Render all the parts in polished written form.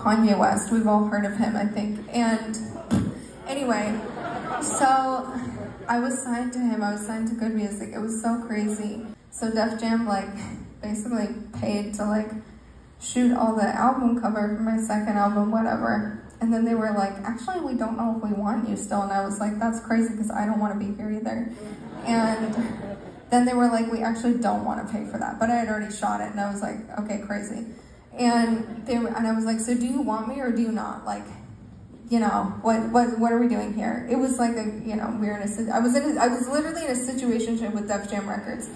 Kanye West. We've all heard of him, I think. And anyway, so I was signed to him. I was signed to Good Music. It was so crazy. So Def Jam like basically paid to like shoot all the album cover for my second album, whatever. And then they were like, actually, we don't know if we want you still. And I was like, that's crazy because I don't want to be here either. And then they were like, we actually don't want to pay for that. But I had already shot it, and I was like, okay, crazy. And I was like, so do you want me or do you not? Like, you know, what are we doing here? It was like we're in a, I was literally in a situationship with Def Jam Records,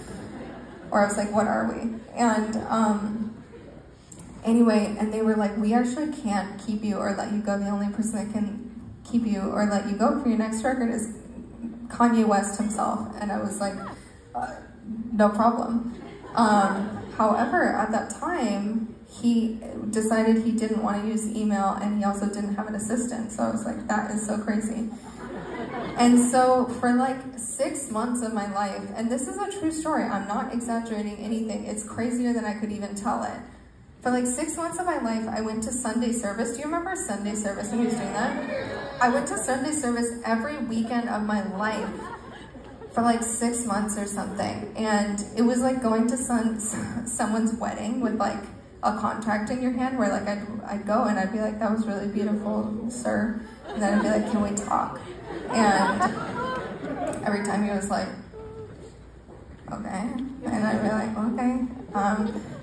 or I was like, what are we? And anyway, and they were like, we actually can't keep you or let you go. The only person that can keep you or let you go for your next record is Kanye West himself. And I was like, no problem. However, at that time, he decided he didn't want to use email, and he also didn't have an assistant. So I was like, that is so crazy. And so for like 6 months of my life, and this is a true story, I'm not exaggerating anything, it's crazier than I could even tell it. For like 6 months of my life, I went to Sunday service. Do you remember Sunday service when he was doing that? I went to Sunday service every weekend of my life for like 6 months or something. And it was like going to someone's wedding with like a contract in your hand, where like I'd go and I'd be like, that was really beautiful, sir. And then I'd be like, can we talk? And every time he was like, okay. And I'd be like, okay.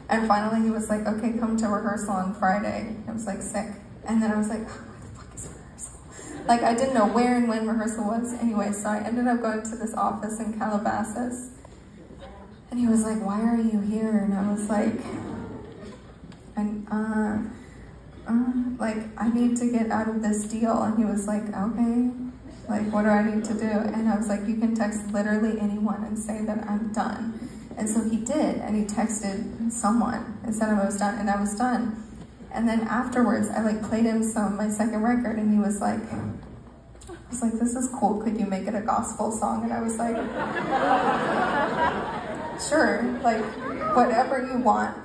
And finally he was like, okay, come to rehearsal on Friday. I was like sick. And then I was like, oh, where the fuck is rehearsal? Like I didn't know where and when rehearsal was. Anyway, so I ended up going to this office in Calabasas. And he was like, why are you here? And I was like, like, I need to get out of this deal. And he was like, okay, like, what do I need to do? And I was like, you can text literally anyone and say that I'm done. And so he did, and he texted someone and said I was done, and I was done. And then afterwards, I like played him my second record, and he was like, this is cool, could you make it a gospel song? And I was like, sure, like, whatever you want.